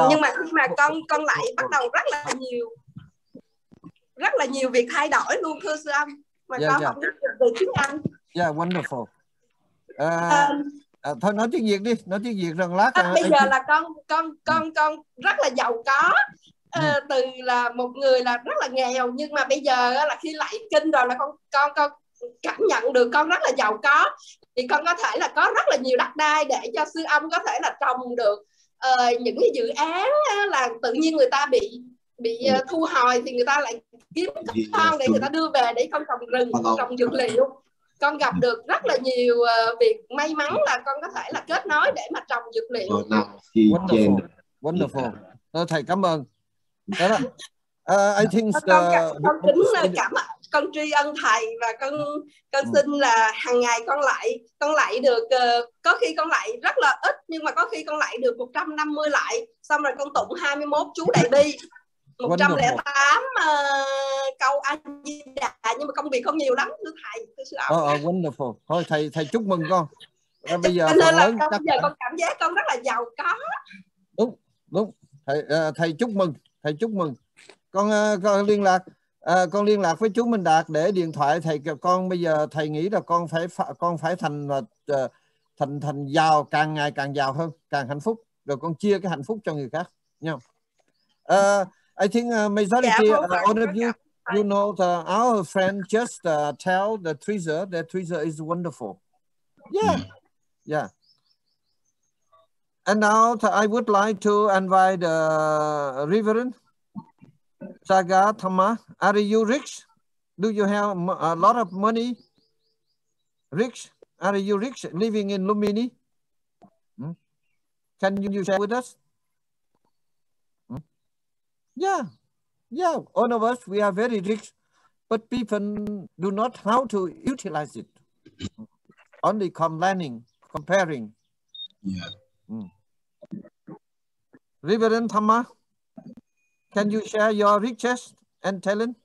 nhưng mà khi mà con lại bắt đầu rất là nhiều việc thay đổi luôn thưa sư ông, mà con học được từ tiếng Anh. Yeah, wonderful. Thôi nói tiếng Việt đi, nói tiếng Việt rằng lát. Bây giờ là con rất là giàu có. Từ là một người là rất là nghèo, nhưng mà bây giờ là khi lại kinh rồi là con cảm nhận được con rất là giàu có, thì con có thể là có rất là nhiều đất đai để cho sư ông có thể là trồng được những cái dự án là tự nhiên người ta bị thu hồi thì người ta lại kiếm con để người ta đưa về để con trồng rừng, trồng dược liệu. Con gặp được rất là nhiều việc may mắn là con có thể là kết nối để mà trồng dược liệu. Wonderful, wonderful. Thầy cảm ơn. Đó đó. I think con tri ân thầy, và con xin là hàng ngày con lại được, có khi con lại rất là ít, nhưng mà có khi con lại được 150 lại, xong rồi con tụng 21 chú đại bi, 108 câu A Di Đà, nhưng mà công việc không nhiều lắm thưa thầy, thưa sư ông. Wonderful. Thôi thầy chúc mừng con. Bây giờ nên là bây giờ con cảm giác con rất là giàu có. Đúng. Thầy chúc mừng, thầy chúc mừng. Con liên lạc với chú Minh Đạt để điện thoại thầy. Con bây giờ thầy nghĩ là con phải thành giàu, càng ngày càng giàu hơn, càng hạnh phúc, rồi con chia cái hạnh phúc cho người khác nha. I think majority all of you know our friend just tell the treasure is wonderful. Yeah. And now I would like to invite the Reverend Saga Thama. Are you rich? Do you have a lot of money? Rich? Are you rich living in Lumini? Can you share with us? Yeah. All of us, we are very rich, but people do not know how to utilize it. Only complaining, comparing. Reverend Thama, can you share your riches and talent?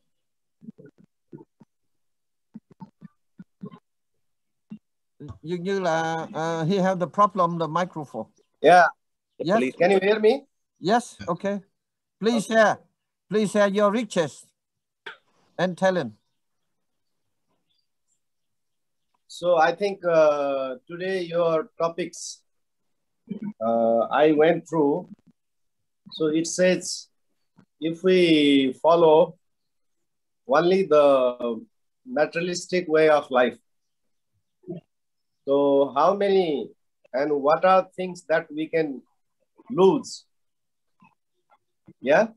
Dường như là he have the problem, the microphone. Yeah. Yes. Please, can you hear me? Yes. Okay. Please share. Please share your riches and talent. So I think today your topics I went through. So it says if we follow only the materialistic way of life, so how many and what are things that we can lose? Yeah?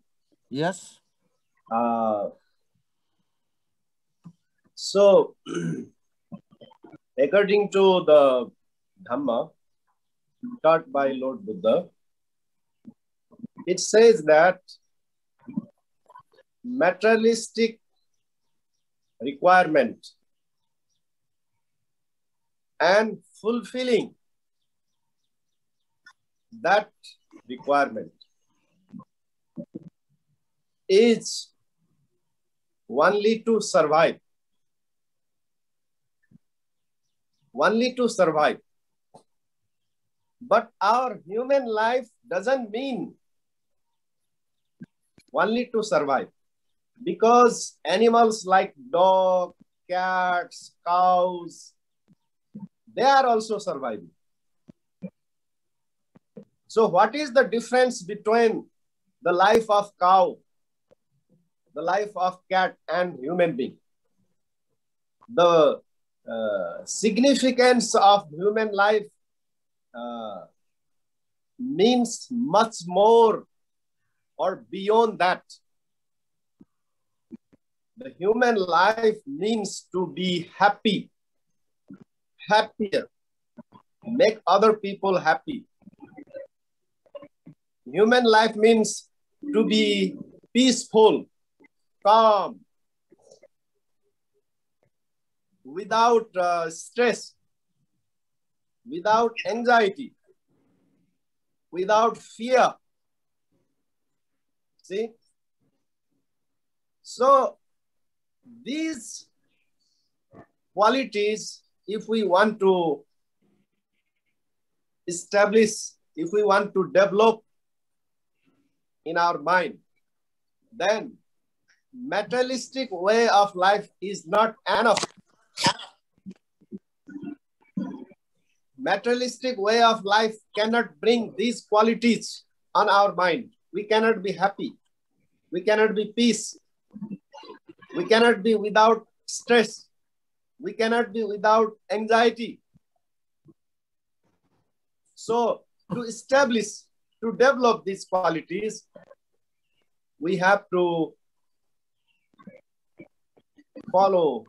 Yes. So according to the Dhamma taught by Lord Buddha, it says that materialistic requirement and fulfilling that requirement is only to survive. Only to survive. But our human life doesn't mean only to survive, because animals like dog, cats, cows, they are also surviving. So what is the difference between the life of cow, the life of cat and human being? The significance of human life means much more or beyond that. The human life means to be happy, happier, make other people happy. Human life means to be peaceful, calm, without stress, without anxiety, without fear. See? So these qualities, if we want to establish, if we want to develop in our mind, then materialistic way of life is not enough. Materialistic way of life cannot bring these qualities on our mind. We cannot be happy. We cannot be peace. We cannot be without stress. We cannot be without anxiety. So to establish, to develop these qualities, we have to follow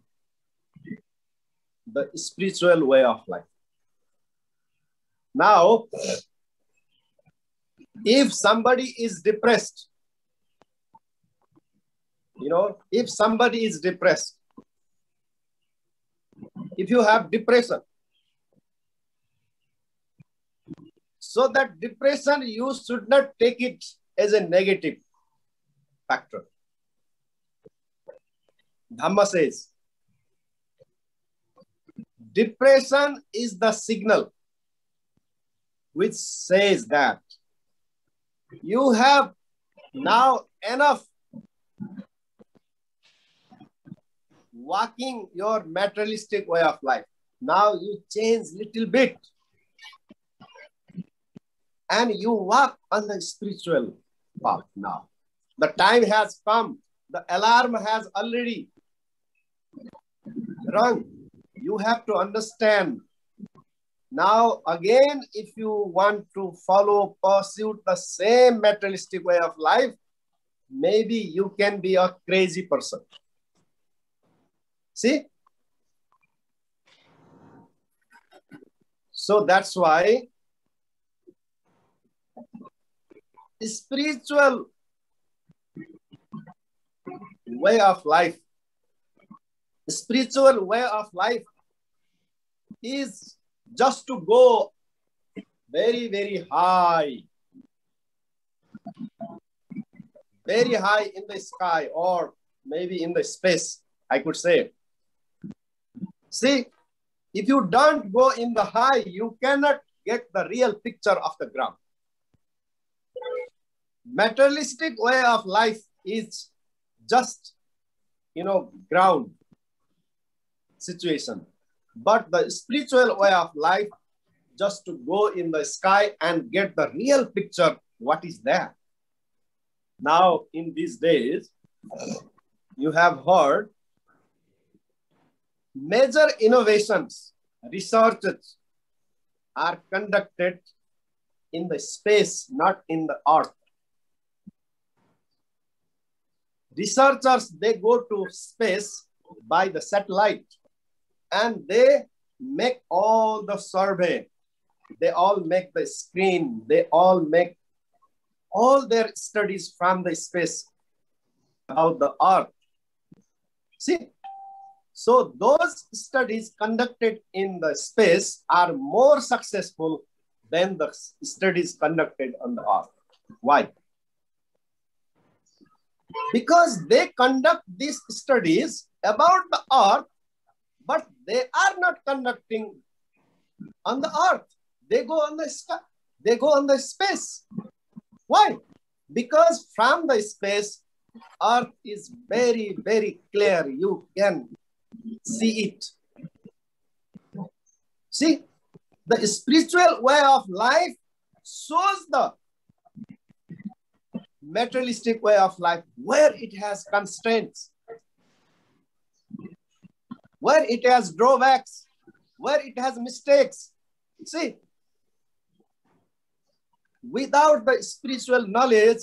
the spiritual way of life. Now, if somebody is depressed, if somebody is depressed, if you have depression, so that depression, you should not take it as a negative factor. Dhamma says, depression is the signal which says that you have now enough walking your materialistic way of life. Now you change little bit and you walk on the spiritual path now. The time has come. The alarm has already rung. You have to understand. Now, again, if you want to pursue the same materialistic way of life, maybe you can be a crazy person. See? So that's why spiritual way of life is just to go very, very high in the sky, or maybe in the space, I could say. See, if you don't go in the high, you cannot get the real picture of the ground. Materialistic way of life is just, ground situation. But the spiritual way of life, just to go in the sky and get the real picture, what is there. Now, in these days, you have heard major innovations, researches are conducted in the space, not in the earth. Researchers, they go to space by the satellite and they make all the survey. They all make the screen. They all make all their studies from the space about the earth. See, so those studies conducted in the space are more successful than the studies conducted on the earth. Why? Because they conduct these studies about the earth, but they are not conducting on the earth. They go on the sky. They go on the space. Why? Because from the space, earth is very, very clear. You can see it. See, the spiritual way of life shows the materialistic way of life, where it has constraints, where it has drawbacks, where it has mistakes. See, without the spiritual knowledge,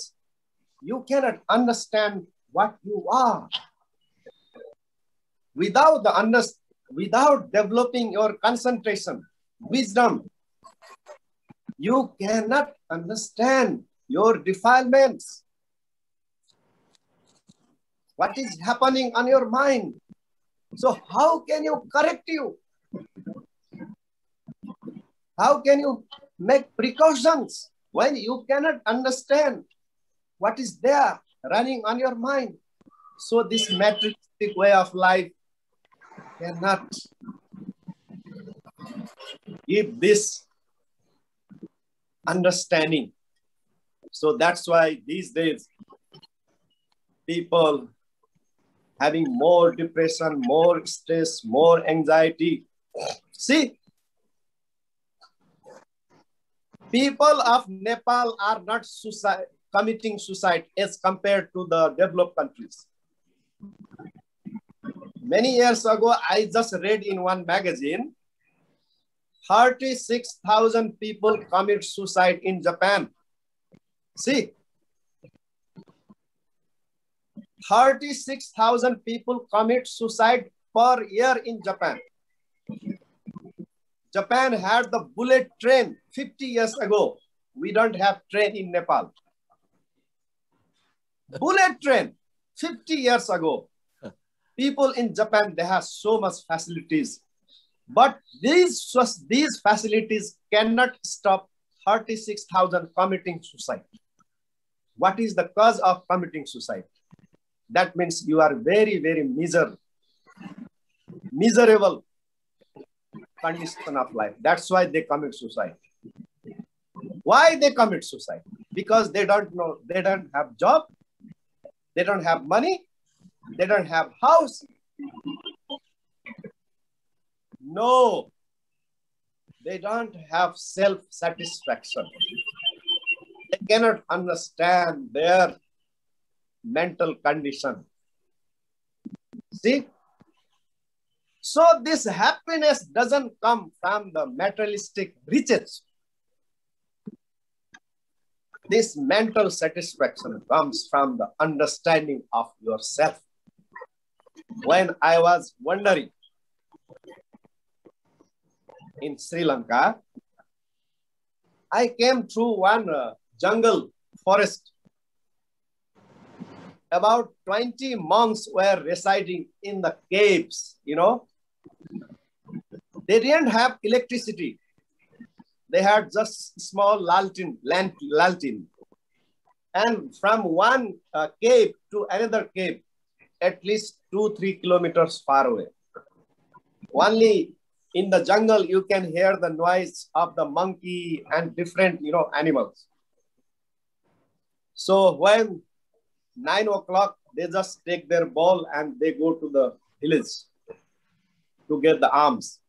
you cannot understand what you are. Without developing your concentration, wisdom, you cannot understand your defilements. What is happening on your mind? So how can you correct you? How can you make precautions when you cannot understand what is there running on your mind? So this materialistic way of life cannot give this understanding. So that's why these days people having more depression, more stress, more anxiety. See, people of Nepal are not committing suicide as compared to the developed countries. Many years ago, I just read in one magazine, 36,000 people commit suicide in Japan. See, 36,000 people commit suicide per year in Japan. Japan had the bullet train 50 years ago. We don't have train in Nepal. Bullet train 50 years ago. People in Japan, they have so much facilities. But these facilities cannot stop 36,000 committing suicide. What is the cause of committing suicide? That means you are very, very miserable condition of life. That's why they commit suicide. Why they commit suicide? Because they don't know, they don't have job, they don't have money, they don't have house. No, they don't have self-satisfaction. They cannot understand their mental condition. See? So this happiness doesn't come from the materialistic riches. This mental satisfaction comes from the understanding of yourself. When I was wandering in Sri Lanka, I came through one jungle forest. About 20 monks were residing in the caves, you know. They didn't have electricity. They had just small lantern. And from one cave to another cave, at least 2-3 kilometers far away. Only in the jungle, you can hear the noise of the monkey and different, you know, animals. So when 9 o'clock, they just take their ball and they go to the village to get the alms.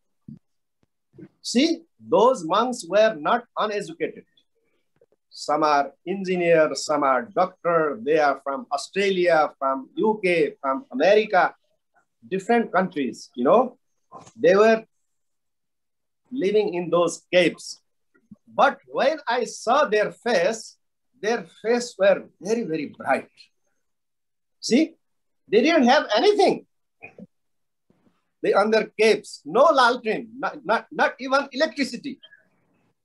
See, those monks were not uneducated. Some are engineers, some are doctors, they are from Australia, from UK, from America, different countries, you know. They were living in those caves. But when I saw their faces were very, very bright. See, they didn't have anything. They on their caves, no lantern, not even electricity.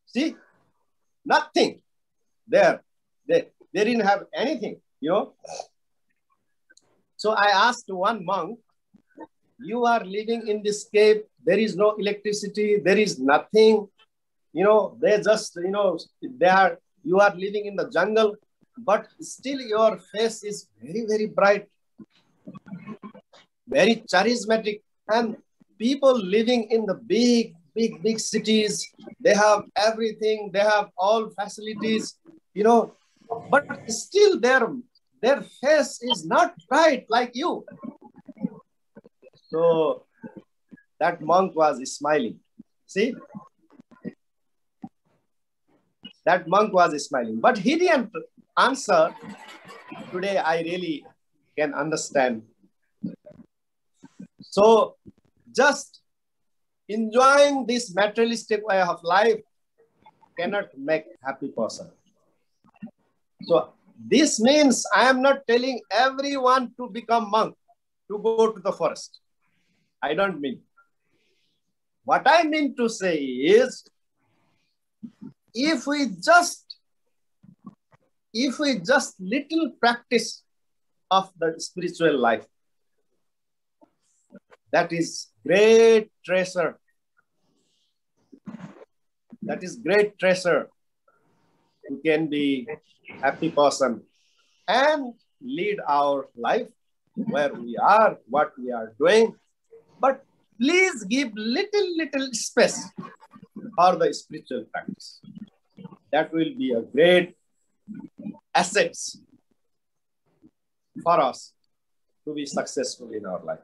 See, nothing there. They didn't have anything, you know. So I asked one monk, you are living in this cave, there is no electricity, there is nothing, you know, they just, you know, you are living in the jungle, but still your face is very, very bright, very charismatic. And people living in the big cities, they have everything, they have all facilities, you know, but still their face is not bright like you. So that monk was smiling. See? That monk was smiling, but he didn't answer. Today I really can understand. So just enjoying this materialistic way of life cannot make a happy person. So this means I am not telling everyone to become monk, to go to the forest. I don't mean. What I mean to say is, if we just little practice of the spiritual life, that is great treasure. That is great treasure. We can be happy person and lead our life where we are, what we are doing. But please give little space for the spiritual practice. That will be a great assets for us to be successful in our life.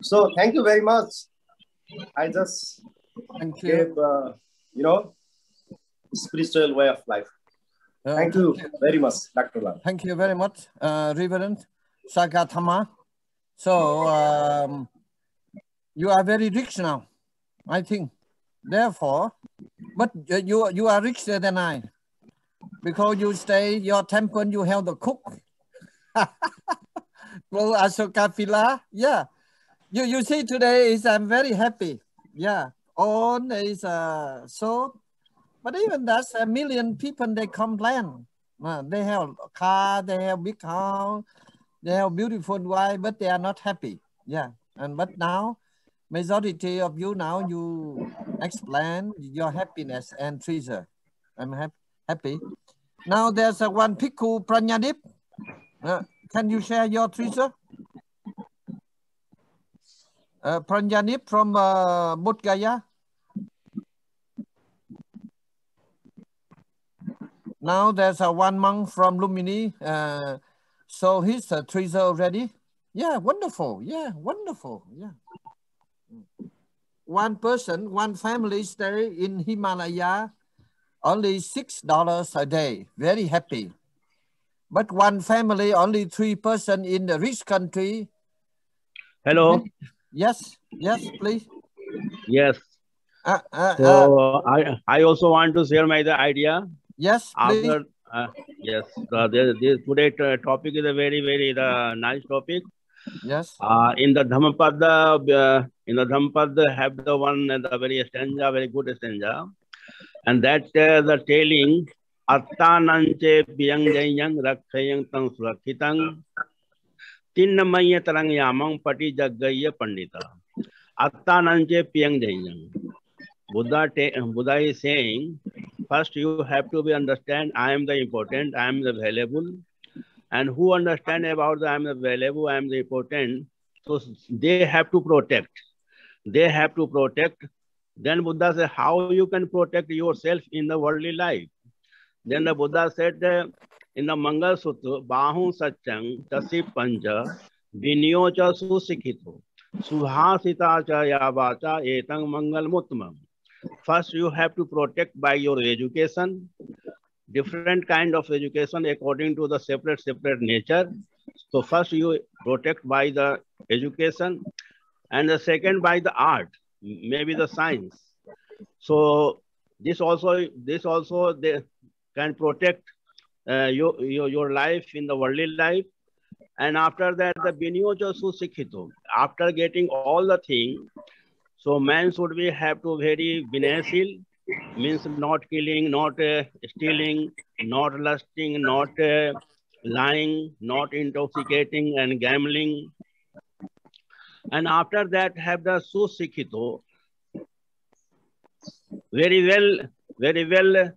So thank you very much. I just gave, spiritual way of life. Thank you very much, Dr. Lam. Thank you very much, Reverend Sagathama. So you are very rich now, I think. Therefore, but you are richer than I, because you stay your temple, you have the cook. Well, Ashoka Pila, yeah. You see today is I'm very happy. Yeah, all is so. But even that's a million people they complain. They have a car, they have big house, they have beautiful wife, but they are not happy. Yeah, but now majority of you now you explain your happiness and treasure. I'm happy. Now there's one Bhikkhu Pranyadip. Can you share your treasure? Pranyadip from Bodh Gaya. Now there's one monk from Lumini. So he's a treasure already. Yeah, wonderful. Yeah, wonderful. Yeah. One person, one family stay in Himalaya, only $6 a day. Very happy. But one family, only 3 persons in the rich country. Hello. Yes, please. Yes. So I also want to share my idea. Yes, please. Yes. Today topic is a very, very nice topic. Yes. In the Dhammapada, have the one the very stanza, very good stanza, and that the telling Attananche Piyangjayang Rakhayang Tang Surakitang Tinnamaya Tarang Yamang Pati Jagaya Pandita. Attananche Piyangjayang. Buddha is saying, first you have to be understand I am the important, I am the valuable. And who understand about I am the valuable, I am the important, so they have to protect. They have to protect. Then Buddha said, how you can protect yourself in the worldly life? Then the Buddha said in the Mangal Sutra, Bahu Satchang Tasi Panja Vinyocha Susikhito Subhasita Cha Yavacha Etang Mangal Muttamam. First, you have to protect by your education. Different kind of education according to the separate nature. So first you protect by the education, and the second by the art, maybe the science. So this also they can protect your life in the worldly life. And after that the Vinyoja Susikhito, after getting all the things, so man should be have to very vinayashil, means not killing, not stealing, not lusting, not lying, not intoxicating and gambling. And after that have the Susikhito, very well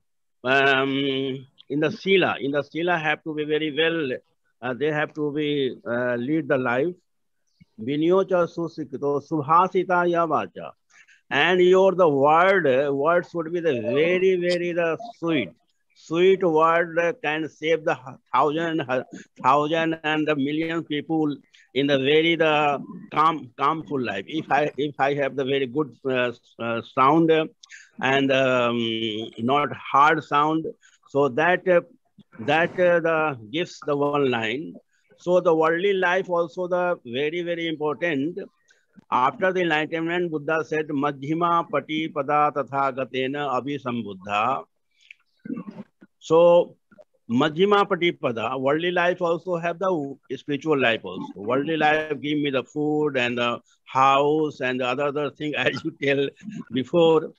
in the Sila have to be very well, they have to be lead the life. Vinyocha Susikhito Subhasita Yavacha. And the word should be the very the sweet word can save the thousand and the million people in the very calmful life. If I have the very good sound and not hard sound, so that gives the one line. So the worldly life also the very important. After the enlightenment, Buddha said, Madhyama Pati Pada Tatha Gatena Abhisambuddha. So, Madhyama Pati Pada, worldly life also have the spiritual life also. Worldly life give me the food and the house and the other thing as you tell before.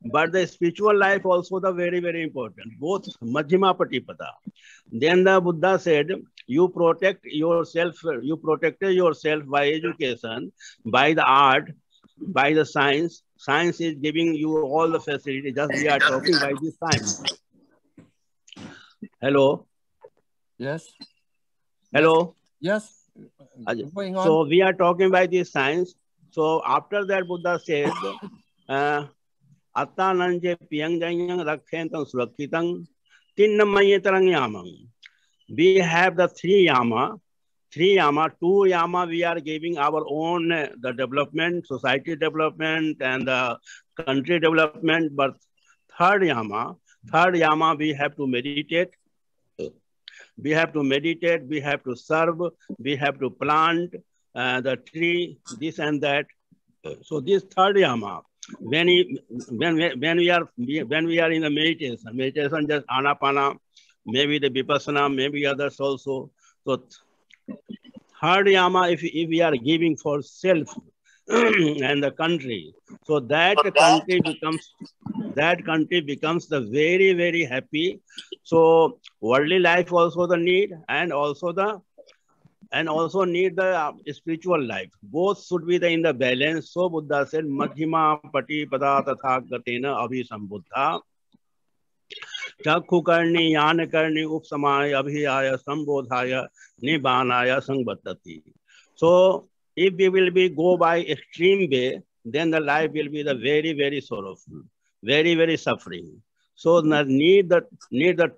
But the spiritual life also the very important. Both Madhyama Pati Pada. Then the Buddha said, you protected yourself by education, by the art, by the science. Science is giving you all the facility. Just we are talking by this science. Hello. Yes. Hello. Yes. Going on. So we are talking by this science. So after that, Buddha said, Attananje Piyangjayang Rakhyantam Surakhitam Tinnamaya Tarangyamam. We have the three yama. Two yama we are giving our own the development, society development and the country development. But third yama we have to meditate. We have to meditate, we have to serve, we have to plant the tree, this and that. So this third yama, when we are in the meditation just anapana, maybe the vipassana, maybe others also. So third yama, if we are giving for self and the country, so that country becomes the very, very happy. So worldly life also the need, and also need the spiritual life. Both should be in the balance. So Buddha said, Madhyama pati pada tatha gatena abhi sambuddha. Chakhu karni, yana karni, upsamaya, abhiyaya, sambodhaya, nibbānaya, sangbhattati. So if we will go by extreme way, then the life will be the very, very sorrowful, very, very suffering. So need the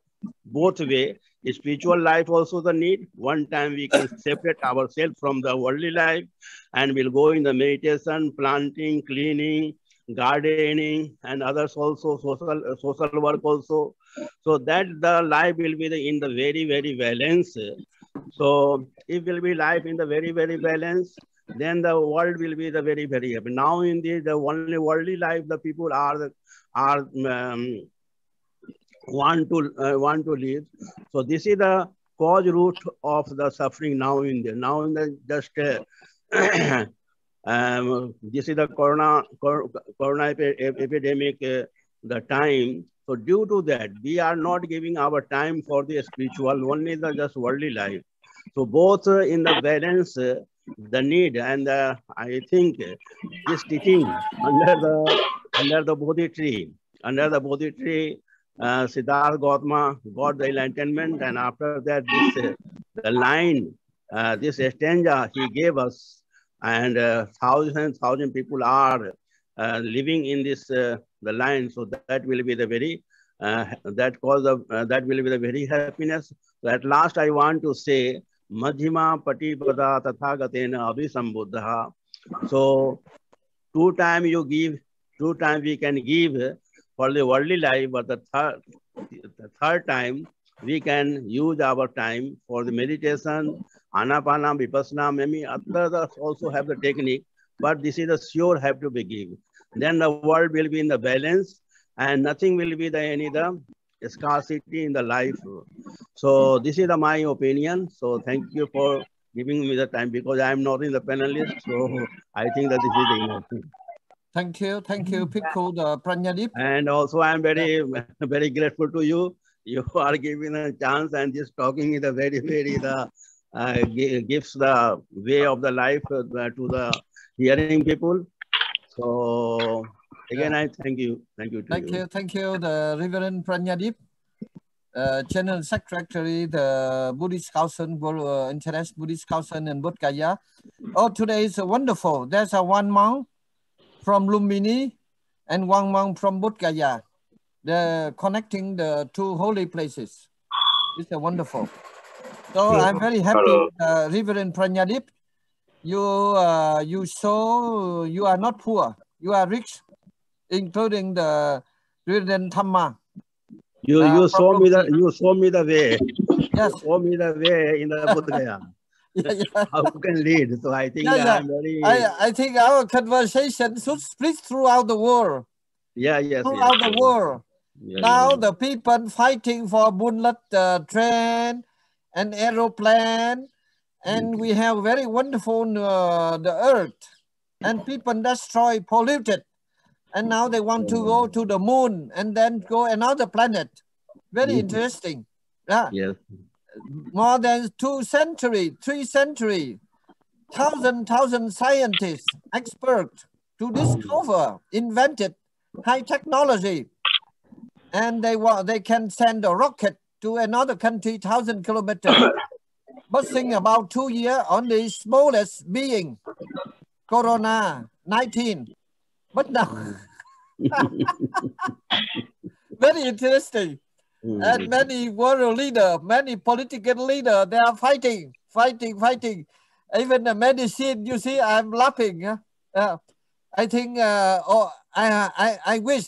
both way. Spiritual life also the need. One time we can separate ourselves from the worldly life and we'll go in the meditation, planting, cleaning, gardening, and others also, social work also. So that the life will be in the very, very balance. So if will be life in the very, very balance, then the world will be the very, very happy. Now in the only worldly life, the people want to live. So this is the cause root of the suffering now in the just this is the corona epidemic, the time. So due to that, we are not giving our time for the spiritual, only the just worldly life. So both in the balance, the need, and I think this teaching under the Bodhi tree, Siddhartha Gautama got the enlightenment, and after that, the line, this stanza he gave us, and thousand people are living in this the line. So that will be the very that will be the very happiness. So at last, I want to say, Madhyama patipada tathagatena abhisambuddha. So 2 times you give, 2 times we can give for the worldly life, but the third time we can use our time for the meditation, anapana, vipassana, maybe others also have the technique, but this is a sure have to be given. Then the world will be in the balance and nothing will be the scarcity in the life. So this is my opinion. So thank you for giving me the time, because I am not in the panelist. So I think that this is the enough. Thank you, Bhikkhu Pranyadip. And also I am very, very grateful to you. You are giving a chance, and this talking is a very, very gives the way of the life to the hearing people. So again, I thank you. Thank you, the Reverend Pranyadip, General Secretary, the Buddhist Council, International Buddhist Council in Bodh Gaya. Oh, today is wonderful. There's one monk from Lumbini and one monk from Bodh Gaya. They're connecting the 2 holy places. It's wonderful. So I'm very happy, Reverend Pranyadip. You show you are not poor, you are rich, including the Reverend Thamma. You show me the way. Yes. You show me the way in the Bodh Gaya. How you can lead. So I think I'm very. I think our conversation should split throughout the world. Throughout the world. Now the people fighting for bullet train and aeroplane, and we have very wonderful the earth, and people destroy, polluted, and now they want to go to the moon and then go another planet. Very interesting. Yes. More than 2 centuries, 3 centuries, thousand scientists, experts to discover, invented high technology, and they can send a rocket to another country 1,000 kilometers. But think about 2 years on the smallest being, Corona-19. But now, very interesting. And many world leaders, many political leaders, they are fighting. Even the medicine, you see, I'm laughing. I think, I wish,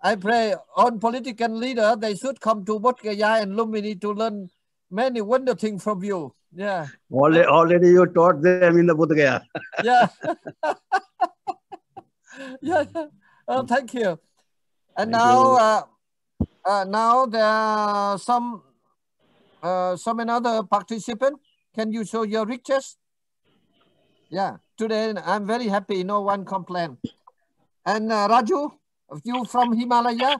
I pray all political leaders, they should come to Bodh Gaya and Lumini to learn many wonderful things from you. Yeah. Already you taught them in the Bodh Gaya. Yeah. Yeah. Oh, thank you. And now there are some another participant. Can you show your riches? Yeah. Today I'm very happy. No one complained. And Raju, you from Himalaya,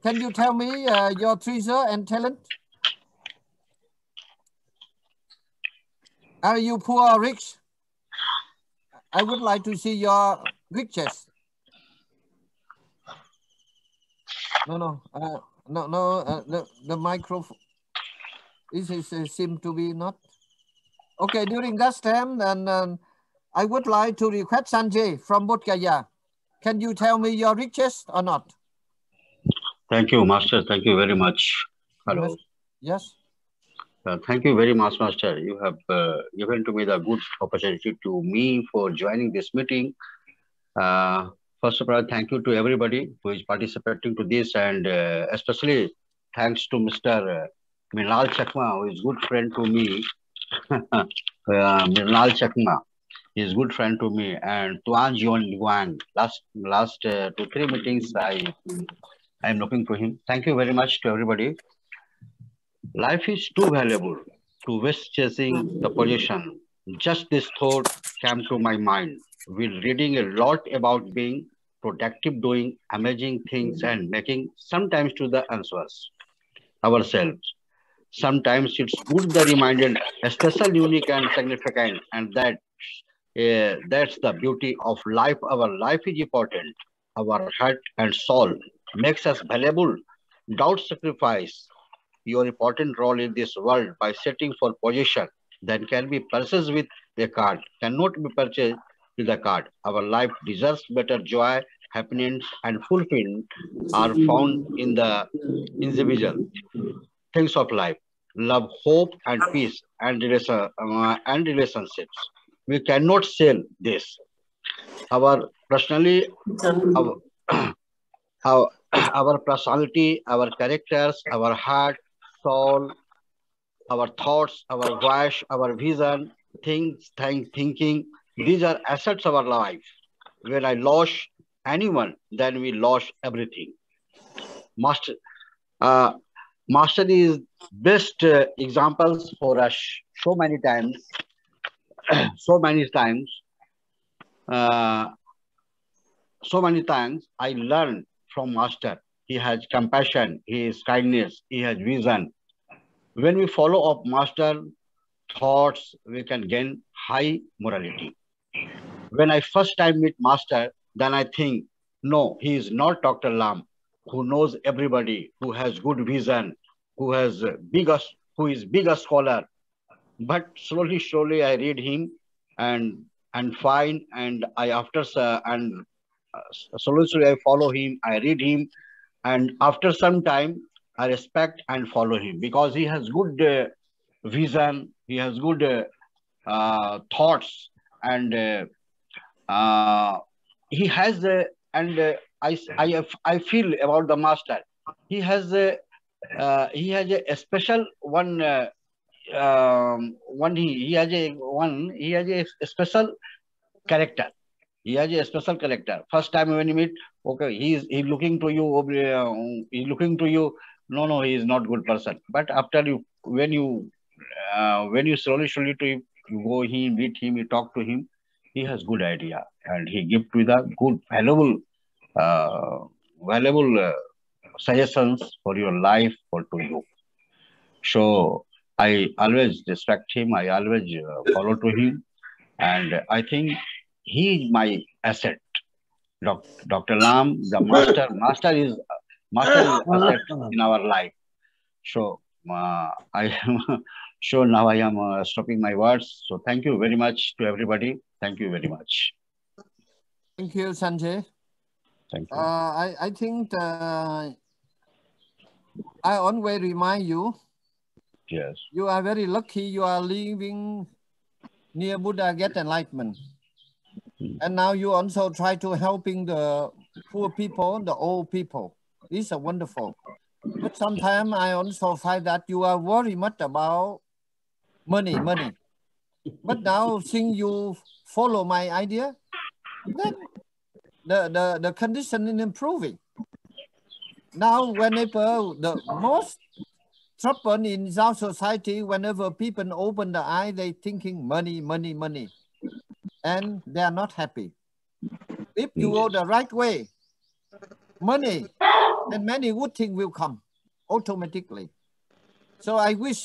can you tell me your treasure and talent? Are you poor or rich? I would like to see your riches. No. The microphone seem to be not. Okay, during that time, and I would like to request Sanjay from Bodh Gaya. Can you tell me your riches or not? Thank you, Master. Thank you very much. Hello. Yes. Thank you very much, Master. You have given to me the good opportunity to me for joining this meeting. First of all, thank you to everybody who is participating to this, and especially thanks to Mr. Mrinal Chakma, who is good friend to me. Mrinal Chakma is good friend to me, and Tuan Jion Guan. Last 2-3 meetings, I am looking for him. Thank you very much to everybody. Life is too valuable to waste chasing the position. Just this thought came to my mind while reading a lot about being productive, doing amazing things, and making sometimes to the answers ourselves. Sometimes it's good the reminded, special, unique, and significant, and that's the beauty of life. Our life is important. Our heart and soul makes us valuable. Doubt sacrifice your important role in this world by setting for position that can be purchased with a card, cannot be purchased with a card. Our life deserves better. Joy, happiness, and fulfillment are found in the individual things of life. Love, hope, and peace, and relationships. We cannot sell this. Our personally, our personality, our characters, our heart, soul, our thoughts, our voice, our vision, thinking. These are assets of our life. When I lost anyone, then we lost everything. Master is best examples for us. So many times, so many times I learned from Master. He has compassion, he has kindness, he has vision. When we follow up Master thoughts, we can gain high morality. When I first time meet Master, then I think, no, he is not Dr. Lam, who knows everybody, who has good vision, who is big scholar. But slowly I read him and find, and slowly I follow him, I read him, and after some time I respect and follow him because he has good vision, he has good thoughts, and he has I feel about the Master. He has a special one. He has a special character. He has a special character. First time when you meet, okay, he's looking to you. He's looking to you. No, he is not good person. But after when you slowly to you go him, meet him, you talk to him, he has good idea and he gives with a good valuable suggestions for your life or to you. So I always respect him. I always follow to him, and I think he is my asset. Dr. Lam, the master is asset in our life. So I am so now I am stopping my words. So thank you very much to everybody. Thank you very much. Thank you, Sanjay. Thank you. I think I always remind you, Yes. you are very lucky you are living near Buddha get enlightenment. And now you also try to helping the poor people, the old people. These are wonderful. But sometimes I also find that you are worried much about money. But now since you follow my idea, then the condition is improving. Now, whenever the most trouble in our society, whenever people open the eye, they thinking money, and they are not happy. If you go the right way, money and many good things will come automatically. So I wish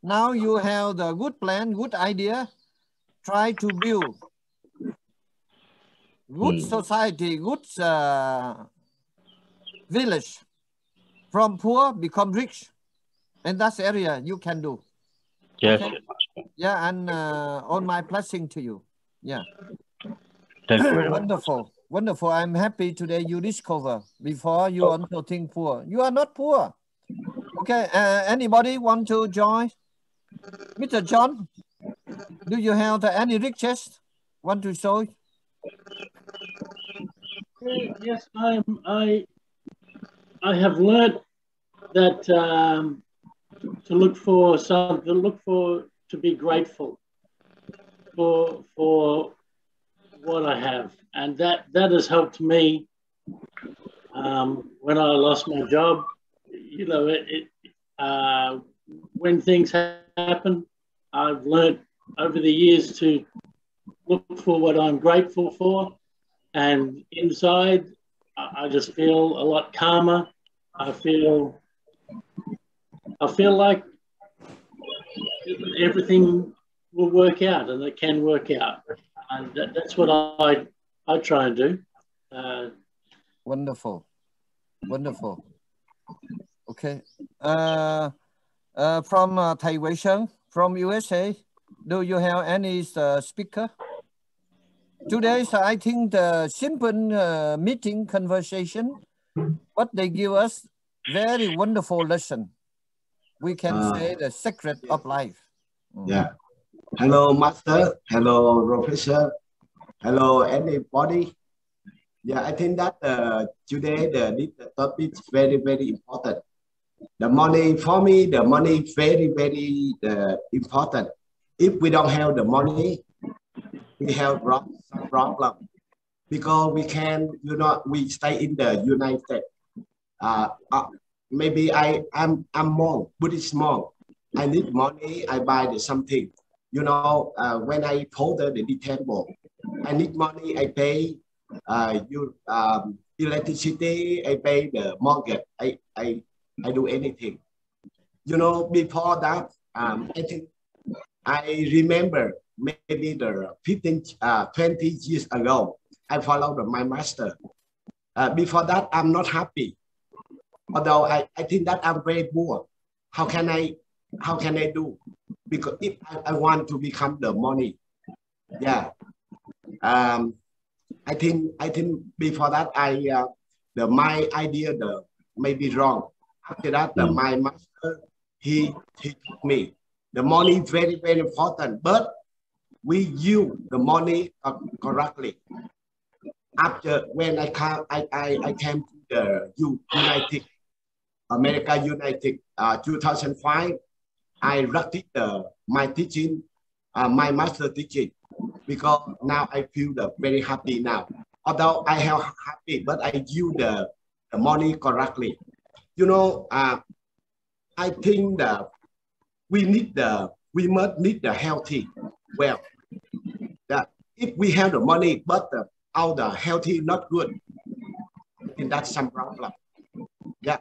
now you have the good plan, good idea, try to build good society, good village, from poor become rich, and that's the area you can do. Yes. Okay? Yeah, and all my blessing to you. Yeah. Thank you very much. Wonderful, wonderful. I'm happy today you discover. Before you also think poor. You are not poor. Okay. Anybody want to join? Mr. John, do you have any riches want to show? Yes, I have learnt that to look for something, to be grateful for what I have, and that has helped me. When I lost my job, you know, when things happen, I've learnt over the years to look for what I'm grateful for, and inside, I just feel a lot calmer. I feel like everything will work out, and it can work out, and that's what I try and do. Wonderful, wonderful. Okay. From Thầy Huyền from USA, do you have any speaker? Today, so I think the simple meeting conversation, but they give us very wonderful lesson. We can say the secret of life. Yeah. Hello, Master. Hello, Professor. Hello, anybody. Yeah, I think that today this topic is very, very important. The money, for me, the money is very, very important. If we don't have the money, we have some problem, because we can, you know, we stay in the United States. Maybe I'm monk, Buddhist monk. I need money, I buy something. You know, when I told the temple, I need money, I pay electricity, I pay the mortgage, I do anything. You know, before that, I think I remember maybe the 20 years ago, I followed my master. Before that, I'm not happy. Although I think that I'm very poor. How can I do? Because if I want to become the money, yeah. I think before that my idea may be wrong. After that, my master he told me the money is very, very important, but we use the money correctly. After when I came to the United America 2005, I read my teaching, my master teaching, because now I feel very happy now. Although I have happy, but I use the money correctly. You know, I think that we must need the healthy well. That if we have the money, but all the healthy not good, then that's some problem. Yeah,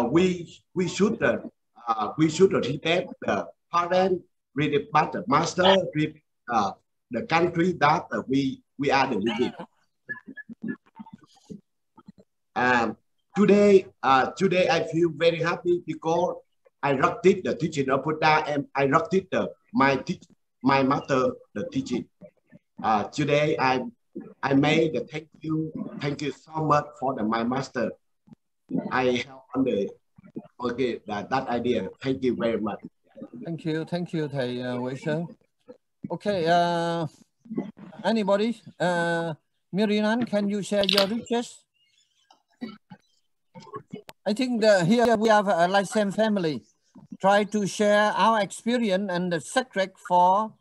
we should respect the parent, respect the master, respect the country that we are living. Today I feel very happy because I read the teaching of Buddha, and I read my master the teaching. Today I made the thank you so much for my master. I have Okay, that idea. Thank you very much. Thank you, Thầy Huyen. Okay, anybody? Miriam, can you share your riches? I think here we have a like same family. Try to share our experience and the secret for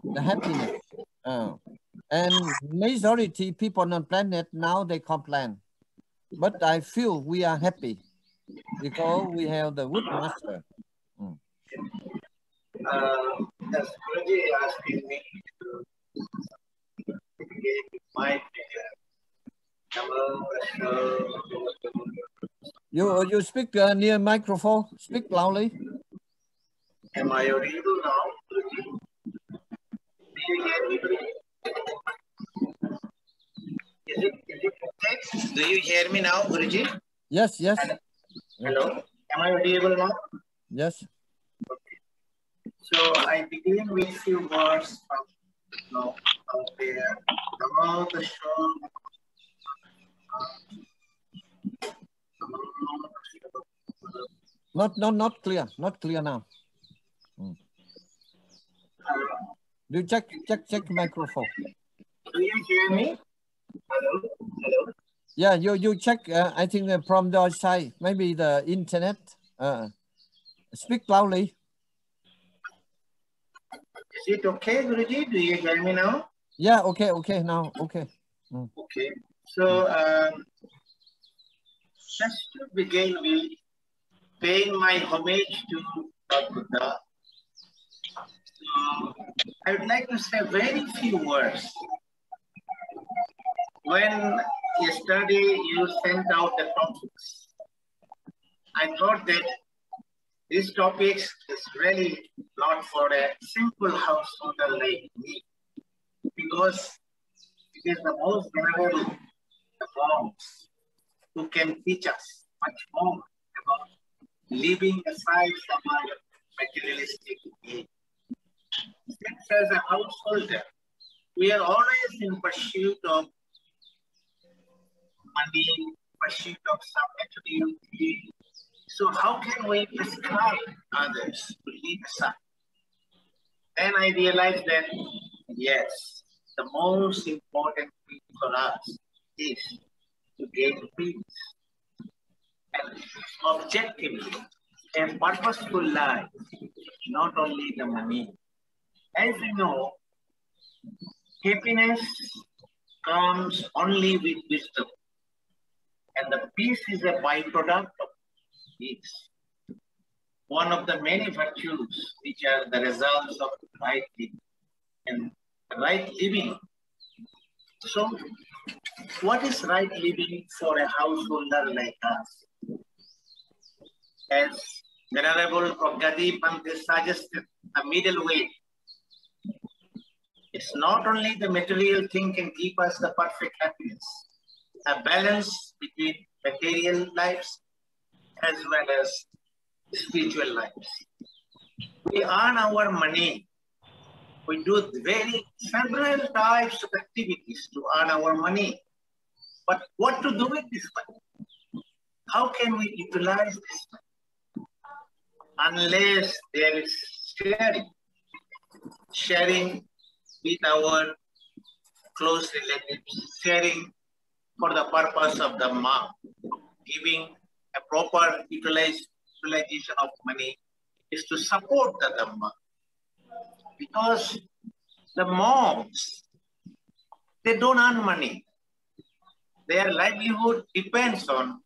the happiness. And majority people on the planet now they complain, but I feel we are happy because we have the wood master. As Guruji asking me to give my figure. You speak near microphone. Speak loudly. Am I audible now, Guruji? Do you hear me, Guruji? Is it okay? Do you hear me now, Guruji? Yes, yes. Hello. Am I audible now? Yes. Okay. So I begin with few words from there. About the show. Not clear. Not clear now. You check microphone. Do you hear me? Hello. Hello. Yeah, you check. I think from your side, maybe the internet. Speak loudly. Is it okay, Guruji? Do you hear me now? Yeah. Okay. Now. Okay. Okay. So just to begin with, paying my homage to Lord Buddha. So I would like to say very few words. When yesterday you sent out the topics, I thought that these topics is really not for a simple householder like me, because it is the most venerable monks who can teach us much more about living aside from our materialistic needs. Since as a householder, we are always in pursuit of money, pursuit of some material thing. So how can we prescribe others to live aside? Then I realized that, yes, the most important thing for us is to gain peace and objectively a purposeful life, not only the money. As you know, happiness comes only with wisdom, and the peace is a byproduct of peace. One of the many virtues which are the results of right living and right living. So, what is right living for a householder like us? As Venerable Pragati Pante suggested, a middle way. It's not only the material thing can give us the perfect happiness, a balance between material lives as well as spiritual lives. We earn our money. We do several types of activities to earn our money. But what to do with this money? How can we utilize this money? Unless there is sharing with our close relatives, sharing for the purpose of the monk, giving a proper utilization of money is to support the Dhamma. Because the monks, they don't earn money. Their livelihood depends on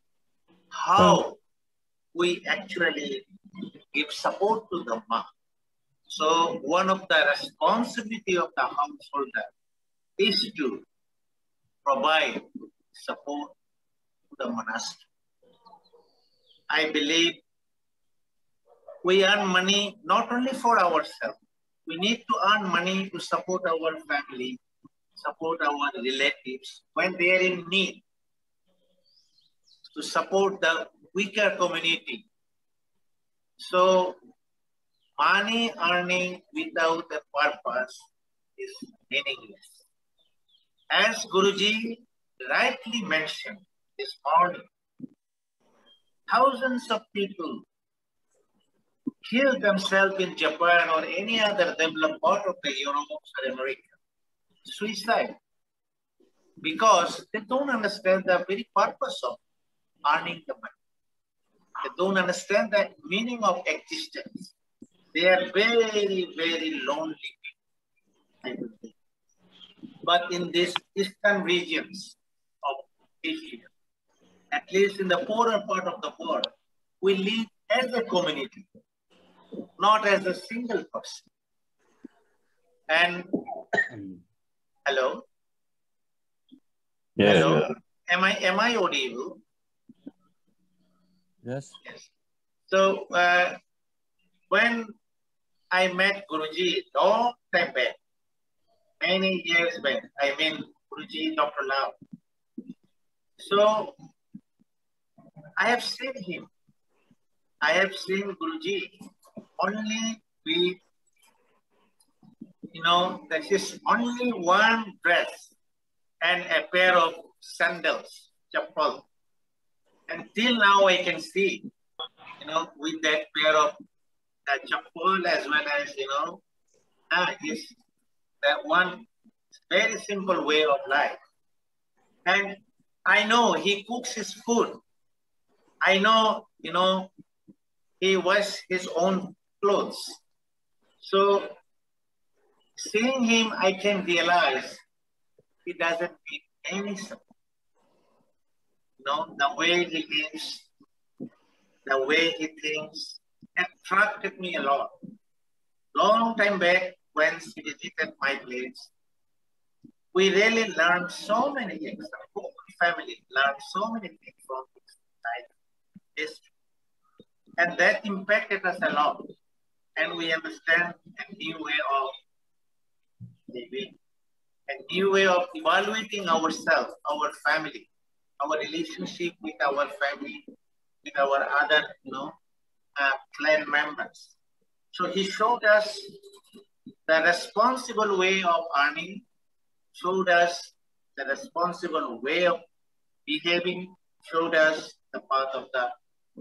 how we actually give support to the monk. So one of the responsibility of the householder is to provide support to the monastery. I believe we earn money not only for ourselves. We need to earn money to support our family, support our relatives when they are in need, to support the weaker community. So money earning without a purpose is meaningless. As Guruji rightly mentioned this morning, thousands of people kill themselves in Japan or any other developed part of the Europe or America. Suicide. Because they don't understand the very purpose of earning the money. They don't understand the meaning of existence. They are very, very lonely people. But in these eastern regions of Asia, at least in the poorer part of the world, we live as a community, not as a single person. And hello? Yes. Hello? Am I audible? Yes. Yes. So when I met Guruji long time back, many years back, I mean Guruji, Dr. Lau. So I have seen him. I have seen Guruji only with, that is only one dress and a pair of sandals, chappal. Until now I can see, with that pair of chappal as well as, is that one very simple way of life. And I know he cooks his food. I know, he wears his own clothes. So seeing him, I can realize he doesn't need any support. The way he lives, the way he thinks, attracted me a lot. Long time back, when he visited my place, we really learned so many things. The whole family learned so many things from his life history. And that impacted us a lot. And we understand a new way of living, a new way of evaluating ourselves, our family, our relationship with our family, with our other, clan members. So he showed us the responsible way of earning, showed us the responsible way of behaving, showed us the path of the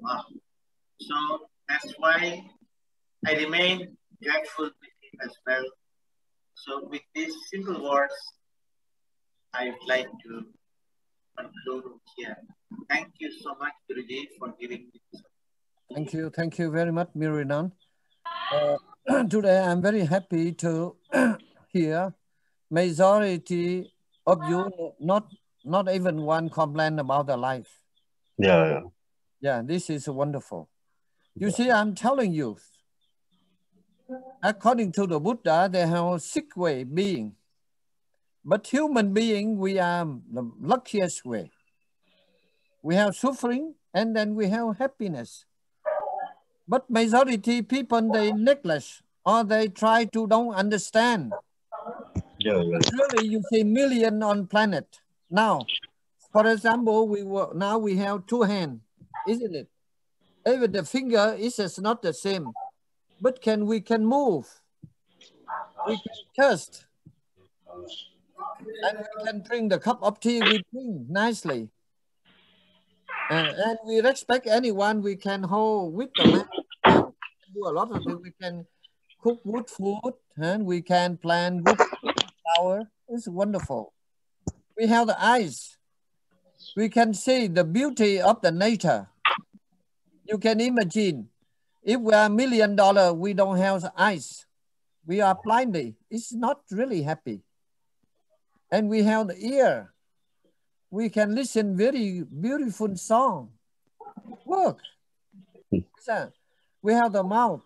path. So that's why I remain grateful with him as well. So with these simple words, I would like to conclude here. Thank you so much, Guruji, for giving me this. Thank you very much, Mirinan. Today I'm very happy to hear majority of you not even one complain about the life. Yeah, this is wonderful. You see, I'm telling you, according to the Buddha, they have a sick way being. But human being, we are the luckiest way. We have suffering and then we have happiness. But majority people, they neglect or they try to don't understand. Really, you see million on planet. Now, for example, now we have two hands, isn't it? Even the finger is not the same. But we can move. We can taste. And we can drink the cup of tea, we drink nicely. And we respect anyone we can hold with the man. Do a lot of things. We can cook good food and we can plant good flower. It's wonderful. We have the eyes. We can see the beauty of the nature. You can imagine if we are $1 million, we don't have the eyes. We are blindly. It's not really happy. And we have the ear. We can listen very beautiful song. Work. We have the mouth.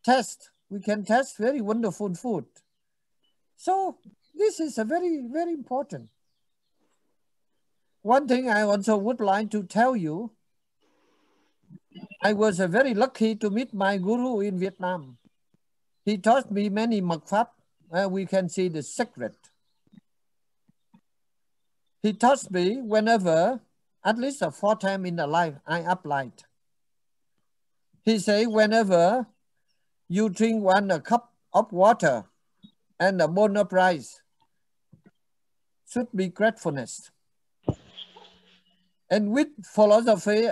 Taste. We can taste very wonderful food. So this is a very, very important. One thing I also would like to tell you, I was very lucky to meet my guru in Vietnam. He taught me many mật pháp where we can see the secret. He taught me whenever, at least 4 times in the life, I applied. He said, whenever you drink a cup of water and a bowl of rice, should be gratefulness. And with philosophy,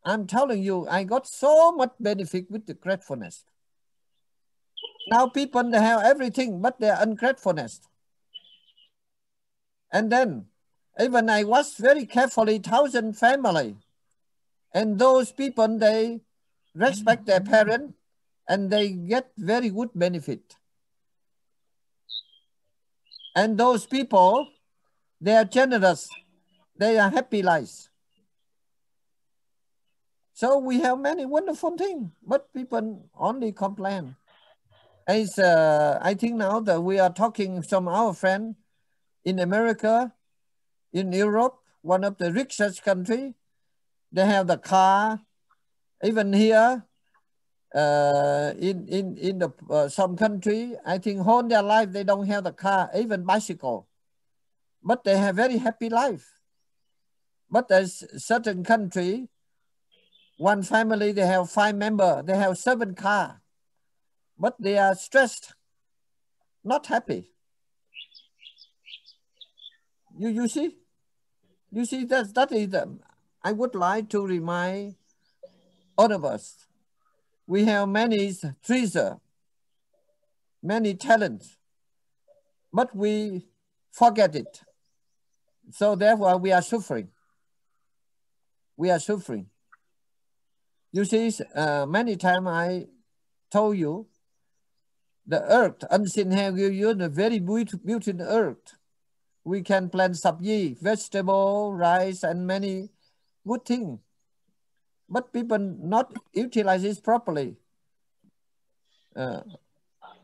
I'm telling you, I got so much benefit with the gratefulness. Now people, they have everything, but they are ungratefulness. And then, even I watch very carefully 1,000 family. And those people, they respect their parents and they get very good benefit. And those people, they are generous. They are happy lives. So we have many wonderful things, but people only complain. As I think now that we are talking some of our friends in America, in Europe, one of the richest country, they have the car. Even here, in the some country, I think whole their life they don't have the car, even bicycle, but they have very happy life. But there's certain country, one family, they have 5 members, they have 7 cars, but they are stressed, not happy. You see that is the, I would like to remind all of us, we have many treasure, many talents, but we forget it. So therefore we are suffering. We are suffering. You see, many times I told you, the earth, unseen hand give you the very beautiful earth. We can plant sabji, vegetable, rice, and many good things. But people not utilize it properly.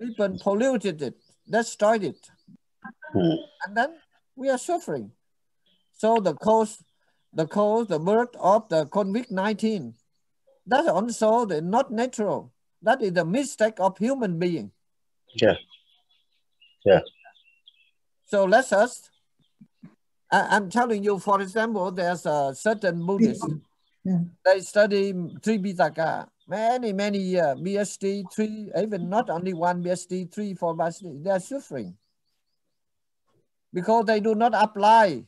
People polluted it, destroyed it. And then we are suffering. So the birth of the COVID-19, that's also not natural. That is the mistake of human being. Yeah. Yeah. So let us, I'm telling you, for example, there's a certain Buddhist. They study Tripitaka many years, BSD 3, even not only 1 BSD 3, 4 BSD, they are suffering. Because they do not apply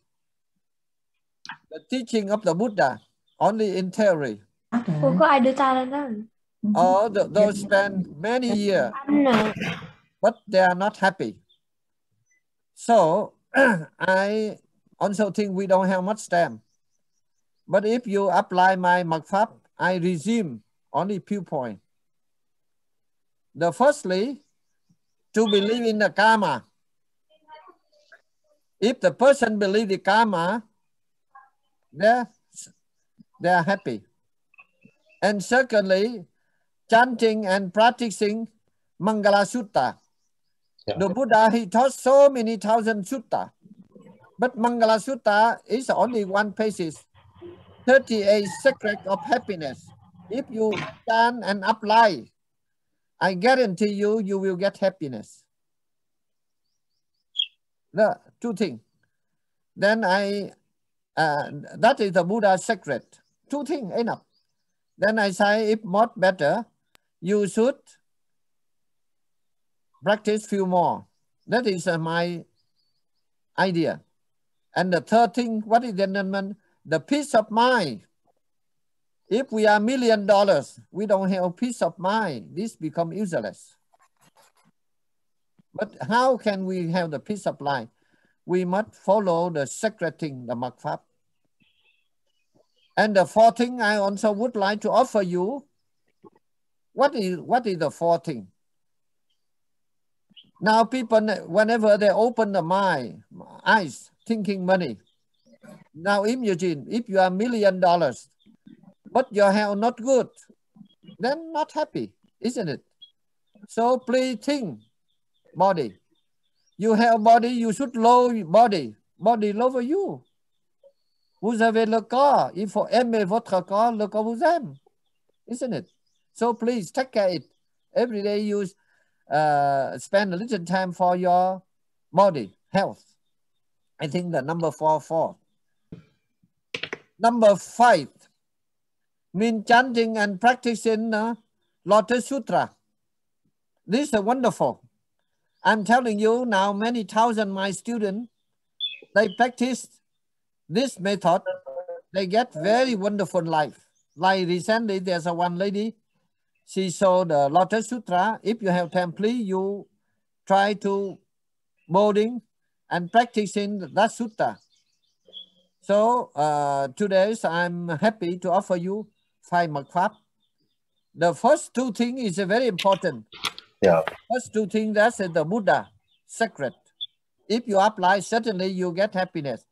the teaching of the Buddha, only in theory. Or those spend many years, but they are not happy. So I also think we don't have much time. But if you apply my Mật Pháp, I resume only few points. The firstly, to believe in the karma. If the person believes the karma, they are happy. And secondly, chanting and practicing Mangala Sutta. Yeah. The Buddha, he taught so many thousand sutta, but Mangala Sutta is only 1 page, 38 secrets of happiness. If you chant and apply, I guarantee you, you will get happiness. The 2 things. Then that is the Buddha's secret. 2 things, enough. Then I say, if not better, you should practice few more. That is my idea. And the 3rd thing, what is the peace of mind. If we are $1 million, we don't have peace of mind. This becomes useless. But how can we have the peace of mind? We must follow the sacred thing, the Mật Pháp. And the 4th thing I also would like to offer you. What is the 4th thing? Now people, whenever they open the mind, eyes, thinking money. Now imagine, if you are $1 million, but your health not good, then not happy, isn't it? So please think, body. You have body, you should lower body. Body lower you. Vous avez le corps, il faut aimer votre corps, le corps vous aime, isn't it? So please take care of it. Every day you spend a little time for your body, health. I think the number 4. Number 5, mean chanting and practicing Lotus Sutra. This is wonderful. I'm telling you now, many thousand my students, they practice this method, they get very wonderful life. Like recently, there's a one lady, she saw the Lotus Sutra. If you have time, please, you try to boarding and practicing that sutta. So today, I'm happy to offer you 5 mật pháp. The first 2 things is very important. Yeah. First 2 things, that's the Buddha secret. If you apply, certainly you get happiness.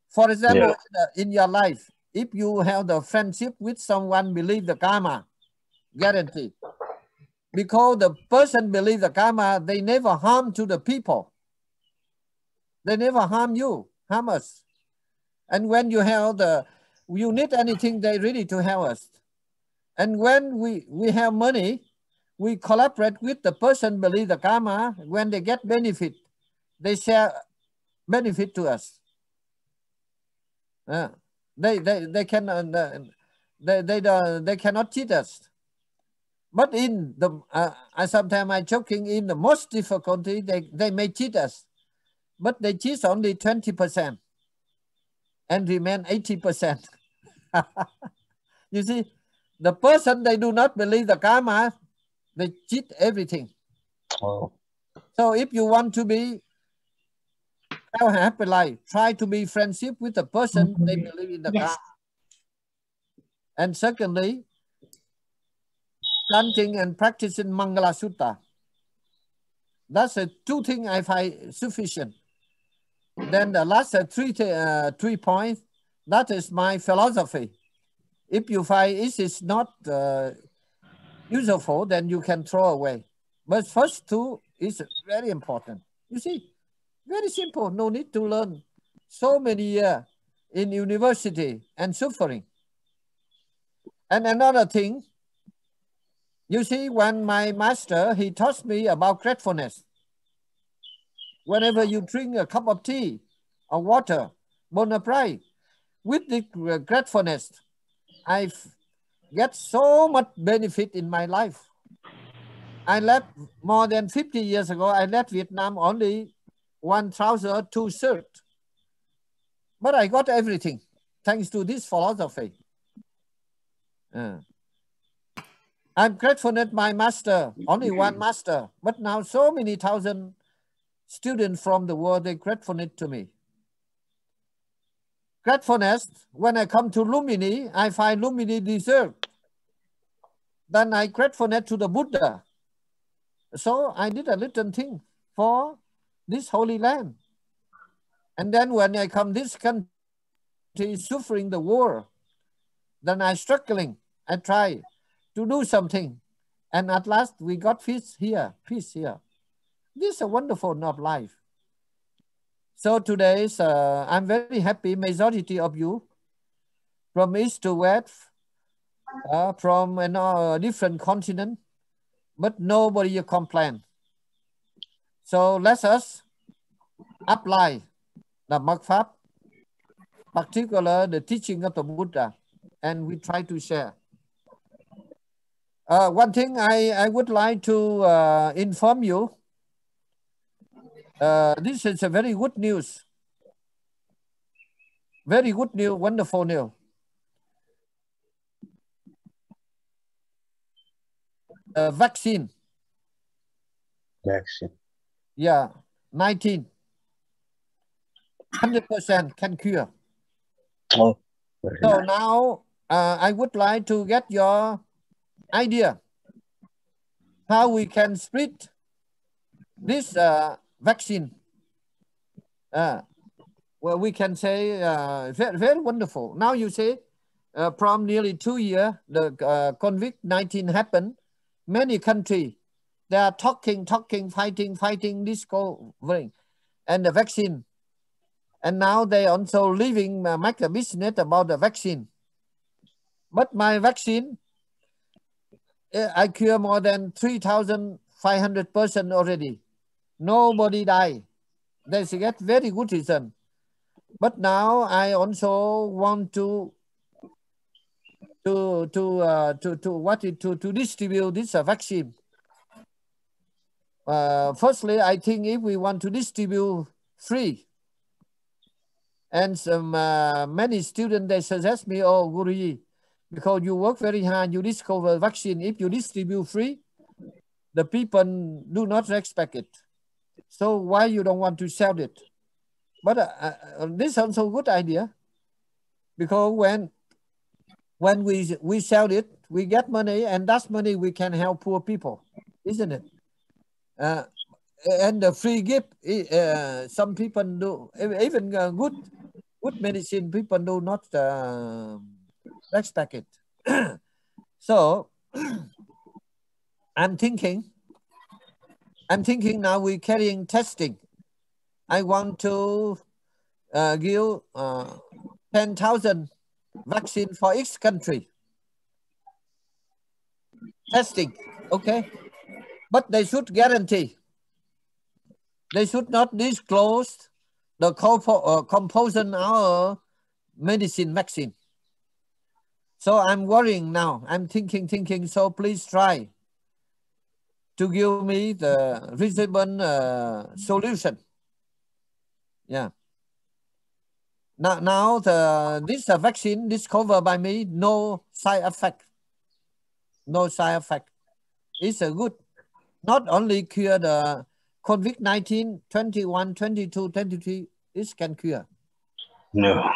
For example, in your life, if you have the friendship with someone, believe the karma, guarantee. Because the person believe the karma, they never harm to the people. They never harm you, harm us. And when you have you need anything, they ready to help us. And when we have money, we collaborate with the person believe the karma. When they get benefit, they share benefit to us. They cannot cheat us. But in the sometimes I joking, in the most difficulty, they may cheat us, but they cheat only 20% and remain 80%. You see, the person they do not believe the karma, they cheat everything. Oh. So if you want to be have a happy life, try to be friendship with the person they believe in the karma. And secondly, chanting and practicing Mangala Sutta. That's the 2 things I find sufficient. Then the last 3 points, that is my philosophy. If you find it is not useful, then you can throw away. But first 2 is very important. You see, very simple, no need to learn so many years in university and suffering. And another thing, you see, when my master, he taught me about gratefulness. Whenever you drink a cup of tea or water, bon appetit, with the gratefulness, I get so much benefit in my life. I left more than 50 years ago, I left Vietnam only 1 trouser, 2 shirts. But I got everything thanks to this philosophy. I'm grateful that my master, only 1 master, but now so many thousand students from the world, they grateful to me. Gratefulness, when I come to Lumini, I find Lumini deserved. Then I gratefulness to the Buddha. So I did a little thing for this holy land. And then when I come this country, suffering the war, then I struggling, I try to do something. And at last we got peace here, peace here. This is a wonderful of life. So today, I'm very happy, majority of you, from east to west, from a different continent, but nobody complain. So let us apply the mật pháp, particularly the teaching of the Buddha, and we try to share. One thing I would like to inform you, this is a very good news. Very good news, wonderful news. Vaccine. Vaccine. Yeah, 100% can cure. Oh, so now I would like to get your idea how we can spread this vaccine. Well, we can say very, very wonderful. Now you say from nearly 2 years, the COVID-19 happened. Many countries, they are talking, fighting this COVID and the vaccine. And now they also living, make a business about the vaccine. But my vaccine, I cure more than 3,500 persons already. Nobody die. They get very good result. But now I also want to distribute this vaccine. Firstly, I think if we want to distribute free, and some many students, they suggest me, oh Guruji, because you work very hard, you discover vaccine. If you distribute free, the people do not respect it. So why you don't want to sell it? But this is also a good idea, because when we sell it, we get money, and that money we can help poor people, isn't it? And the free gift, some people do, even good medicine, people do not respect it. So I'm thinking now we're carrying testing. I want to give 10,000 vaccine for each country. Testing, okay? But they should guarantee. They should not disclose the composition of our medicine vaccine. So I'm worrying now. I'm thinking. So please try to give me the reasonable solution. Yeah. Now this vaccine discovered by me, no side effect. No side effect. It's a good. Not only cure the COVID-19, 21, 22, 23, it can cure. No.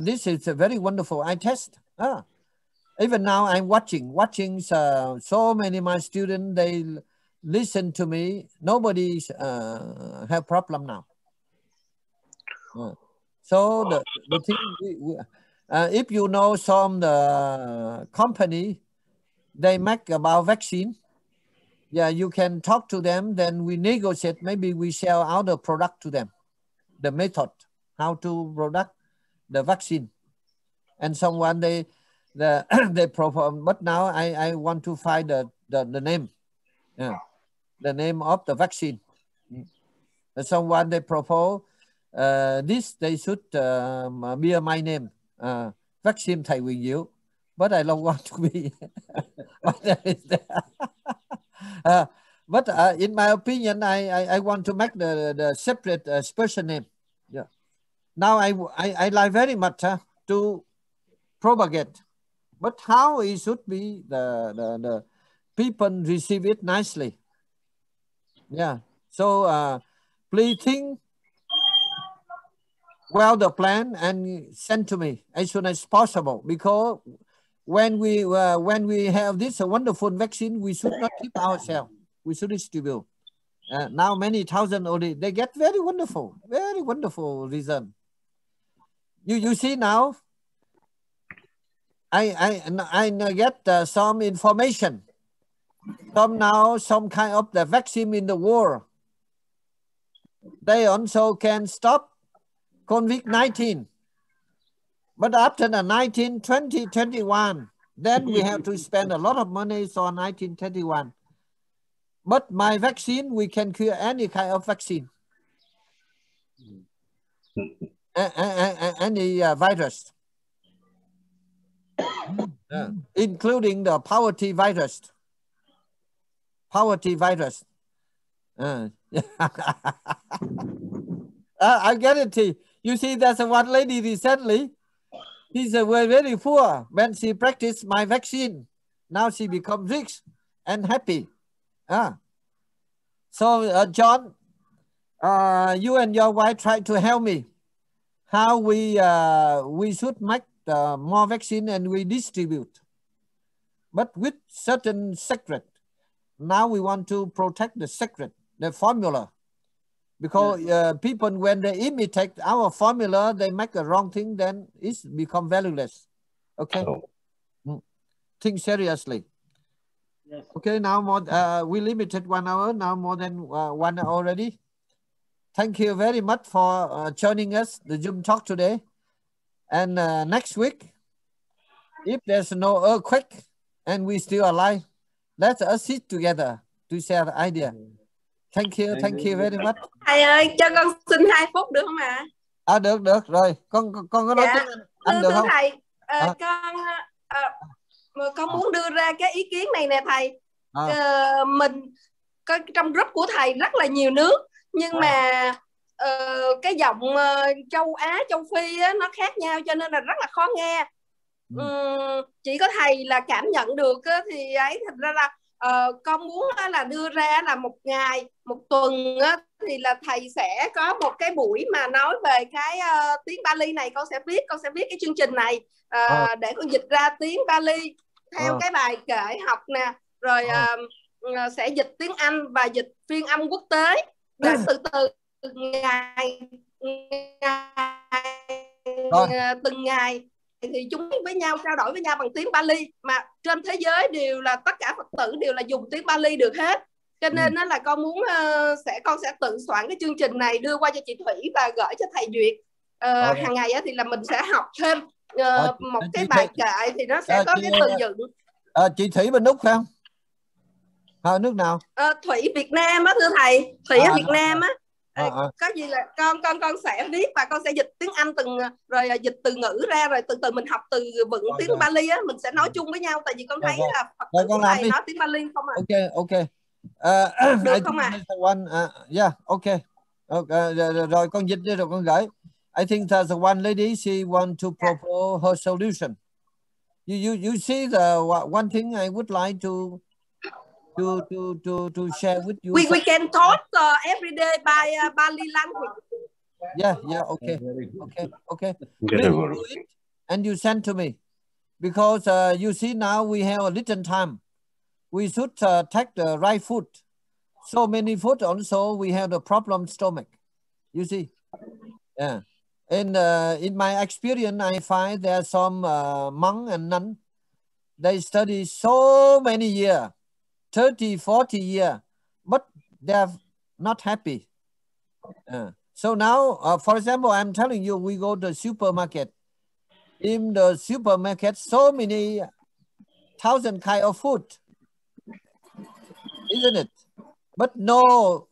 This is a very wonderful. I test. Even now I'm watching so many of my students, they listen to me. Nobody have problem now. So the thing, if you know some the company, they make about vaccine. Yeah, you can talk to them, then we negotiate, maybe we sell our product to them, the method, how to product the vaccine. And someone they perform, but now I want to find the name, the name of the vaccine. And someone they propose, this they should be my name, vaccine Thầy Huyền Diệu, but I don't want to be. But in my opinion, I want to make the separate special name. Yeah. Now I like very much to propagate, but how it should be the people receive it nicely. Yeah. So please think well the plan and send to me as soon as possible, because when we have this wonderful vaccine, we should not keep ourselves. We should distribute. Now many thousand already, they get very wonderful result. You see now, I get some information. Some kind of the vaccine in the world, they also can stop COVID-19. But after the 20, 21, then we have to spend a lot of money on 1921. But my vaccine, we can cure any kind of vaccine. Any virus. Including the poverty virus. Poverty virus. I guarantee. You see, there's one lady recently. She's very poor. When she practiced my vaccine, now she becomes rich and happy. So John, you and your wife try to help me. How we should make more vaccine and we distribute, but with certain secret. Now we want to protect the secret, the formula. Because people, when they imitate our formula, they make a wrong thing, then it's become valueless. Okay? Think seriously. Yes. Okay, now more, we limited 1 hour, now more than 1 hour already. Thank you very much for joining us, the Zoom talk today. And next week, if there's no earthquake and we still alive, let us sit together to share the idea. Thank you very much. Thầy ơi, cho con xin 2 phút được không ạ? Được rồi. Con có nói tiếng Anh được thưa không? Thầy, con muốn đưa ra cái ý kiến này nè thầy. Mình có trong group của thầy rất là nhiều nước, nhưng mà cái giọng châu Á, châu Phi á, nó khác nhau cho nên là rất là khó nghe. chỉ có thầy là cảm nhận được á, thì ấy thật ra là con muốn là đưa ra là một ngày, một tuần á, thì là thầy sẽ có một cái buổi mà nói về cái tiếng Bali này. Con sẽ viết cái chương trình này để con dịch ra tiếng Bali theo cái bài kệ học nè, rồi sẽ dịch tiếng Anh và dịch phiên âm quốc tế để từ từ từng ngày thì chúng với nhau trao đổi với nhau bằng tiếng Bali, mà trên thế giới đều là tất cả Phật tử đều là dùng tiếng Bali được hết. Cho nên là con muốn con sẽ tự soạn cái chương trình này đưa qua cho chị Thủy và gửi cho thầy Duyệt. Hàng ngày thì là mình sẽ học thêm một cái bài kệ thì nó sẽ có cái từ dựng. Chị Thủy bên Úc phải không? Nước nào? Thủy Việt Nam á thưa thầy. Thủy ở Việt Nam á. Có gì là con sẽ viết và con sẽ dịch tiếng Anh rồi dịch từ ngữ ra, rồi từ từ mình học từ vựng tiếng Bali á, mình sẽ nói chung với nhau, tại vì con thấy là Phật tử của thầy nói tiếng Bali không à. Ok. Được không ạ? Yeah, okay. Rồi con dịch đi rồi con gửi. I think there's one lady, she want to propose her solution. You see the one thing I would like to share with you. We can talk every day by Bali language. Yeah, okay. Please do it and you send to me, because you see now we have a little time. We should take the right food. So many food also we have the problem stomach. You see, yeah. And in my experience, I find there are some monk and nun. They study so many years. 30, 40 years, but they're not happy. So now, for example, I'm telling you, we go to the supermarket. In the supermarket, so many thousand kind of food, isn't it? But no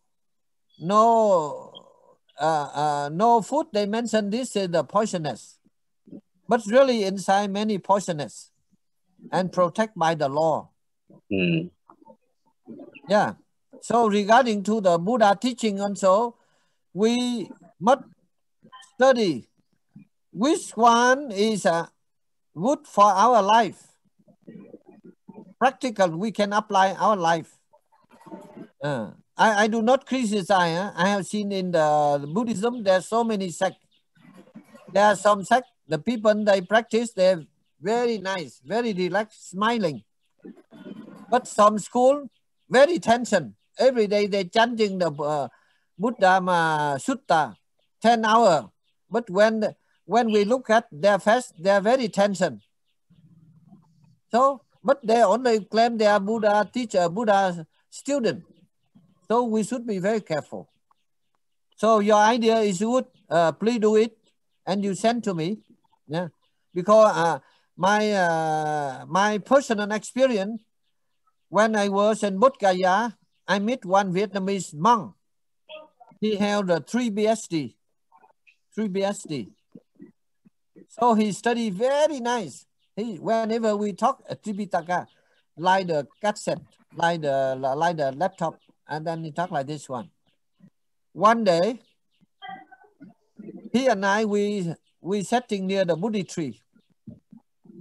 food, they mention this is the poisonous. But really inside many poisonous and protect by the law. Yeah. So regarding to the Buddha teaching also, we must study which one is good for our life. Practical, we can apply our life. I do not criticize. I have seen in the Buddhism, there are so many sects. There are some sects, the people they practice, they're very nice, very relaxed, smiling. But some school, very tension. Every day they chanting the Buddha Sutta, 10 hours. But when we look at their face, they are very tension. So, but they only claim they are Buddha teacher, Buddha student. So we should be very careful. So your idea is good. Please do it, and you send to me. Yeah, because my personal experience. When I was in Bodh Gaya, I met one Vietnamese monk. He held a 3 BSD. So he studied very nice. Whenever we talk at Tripitaka, like the cassette, like the laptop, and then he talk like this one. One day, he and I, we sitting near the Bodhi tree.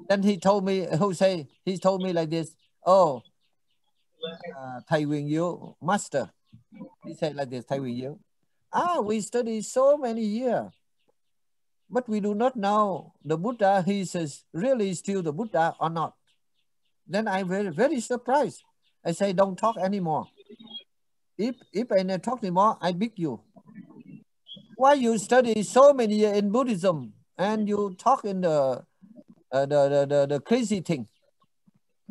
Then he told me, he told me like this, oh, Thầy Huyền Diệu, master. He said like this, Thầy Huyền Diệu. We study so many years, but we do not know the Buddha, he says, really still the Buddha or not. Then I'm very, very surprised. I say, don't talk anymore. If I never talk anymore, I beat you. Why you study so many years in Buddhism and you talk in the crazy thing?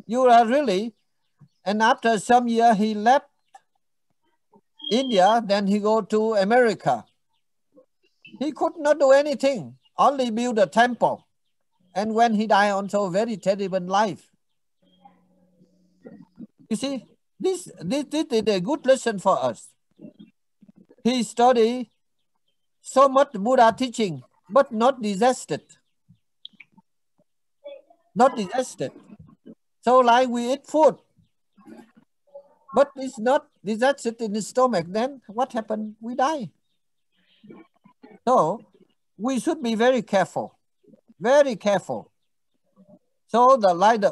You are really. And after some year, he left India, then he go to America. He could not do anything, only build a temple. And when he died, also very terrible life. You see, this is a good lesson for us. He studied so much Buddha teaching, but not digested. Not digested. So like we eat food, but it's not digested in the stomach, then what happened? We die. So we should be very careful, very careful. So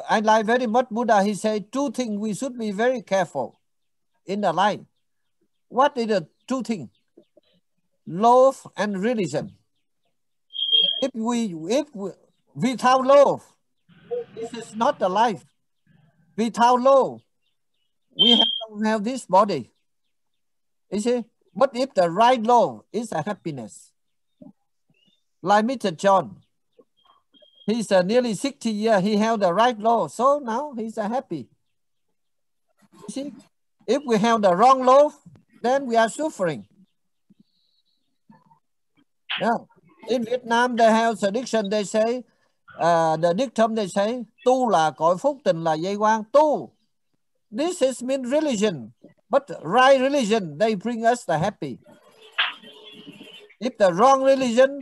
I like very much Buddha. He said two things we should be very careful in the life. What is the two things? Love and religion. If without love, this is not the life. Without love, we don't have this body. You see? But if the right love is a happiness, like Mr. John, he's nearly 60 years, he held the right love, so now he's happy. You see? If we have the wrong love, then we are suffering. Yeah. In Vietnam, they have tradition, they say, the dictum they say, tu là cội phúc, tình là dây quang. Tu. This is mean religion, but right religion, they bring us the happy. If the wrong religion,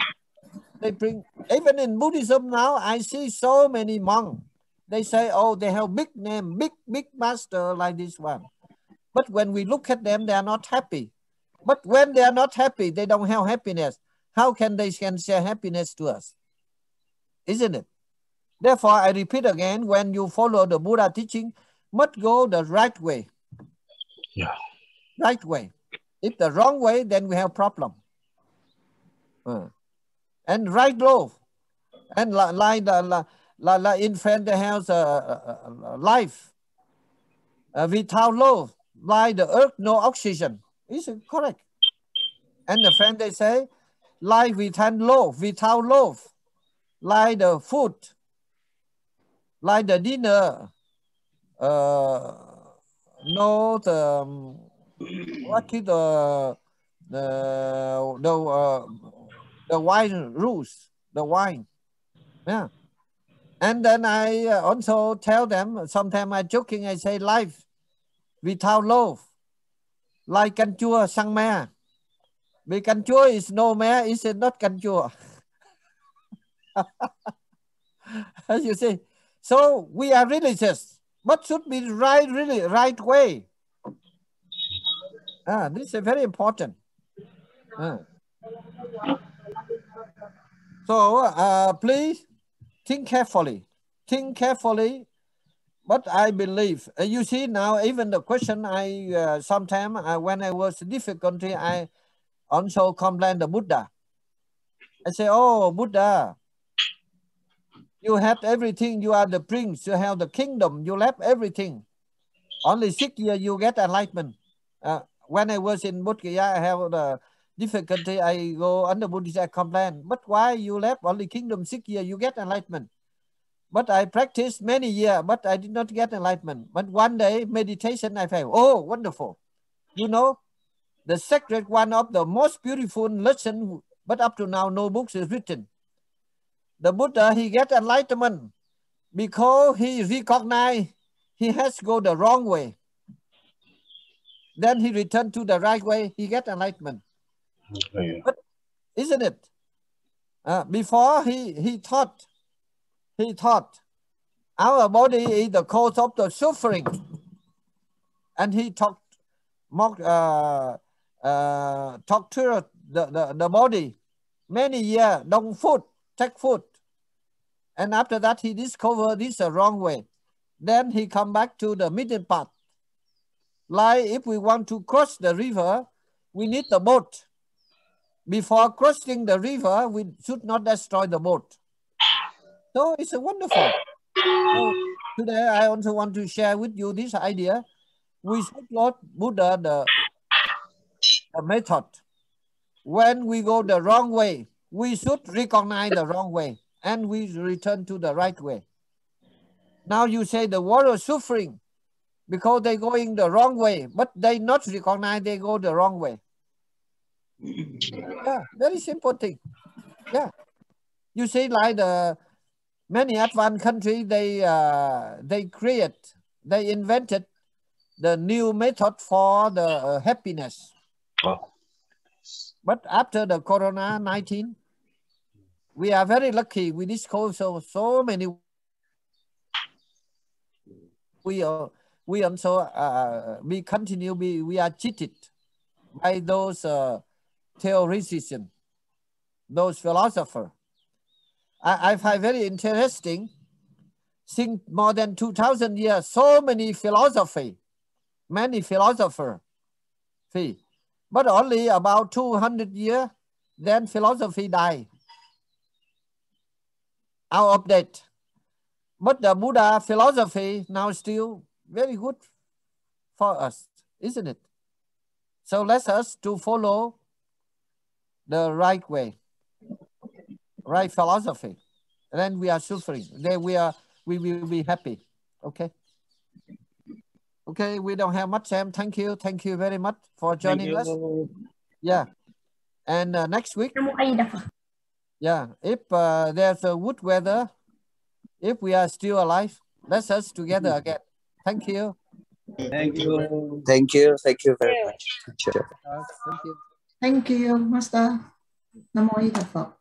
they bring, even in Buddhism now, I see so many monks. They say, oh, they have big name, big master like this one. But when we look at them, they are not happy. But when they are not happy, they don't have happiness. How can they share happiness to us? Isn't it? Therefore, I repeat again, when you follow the Buddha teaching, must go the right way. Yeah. Right way. If the wrong way, then we have problem. And right love. And like in France, they have life. Without love, like the earth, no oxygen. Is it correct? And the friend, they say, life without love, like the food, like the dinner, no what is the wine rules, the wine. Yeah. And then I also tell them, sometimes I joking, I say life without love, like canh chua sang me. Because canh chua is no me, is not canh chua. As you see. So we are religious, but should be right way. This is very important. So please think carefully. Think carefully. But I believe, you see now, even the question I sometimes when I was difficulty, I also complain the Buddha. I say, oh, Buddha, you have everything. You are the prince. You have the kingdom. You left everything. Only 6 years you get enlightenment. When I was in Bodh Gaya, I have the difficulty. I go under Buddhist, I complain. But why you left only kingdom 6 years? You get enlightenment. But I practiced many years, but I did not get enlightenment. But one day, meditation, I felt, oh, wonderful. You know, the sacred one of the most beautiful lesson, but up to now, no books is written. The Buddha, he get enlightenment because he recognized he has to go the wrong way. Then he returned to the right way, he get enlightenment. Yeah. But isn't it? Before he thought our body is the cause of the suffering. And he tortured the body many years, don't take food. And after that, he discovered this the wrong way. Then he come back to the middle path. Like if we want to cross the river, we need the boat. Before crossing the river, we should not destroy the boat. So it's a wonderful. So today I also want to share with you this idea. We should not Buddha the method. When we go the wrong way, we should recognize the wrong way and we return to the right way. Now you say the world is suffering because they going the wrong way, but they not recognize they go the wrong way. Yeah, very simple thing. Yeah. You see, like the many advanced countries, they invented the new method for the happiness. Oh. But after the Corona-19, we are very lucky. We discover so many. We also we continue. We are cheated by those theoreticians, those philosophers. I find very interesting. since more than 2,000 years, so many philosophy, many philosophers. But only about 200 years, then philosophy died, out of date. But the Buddha philosophy now still very good for us, isn't it? So let us to follow the right way, right philosophy. Then we are suffering. Then we will be happy. Okay. Okay, we don't have much time. Thank you very much for joining us. Yeah, and next week. Yeah, if there's a good weather, if we are still alive, let's us together again. Thank you. Thank you. Thank you very much. Thank you. Thank you, Master. Nam mô A Di Đà Phật.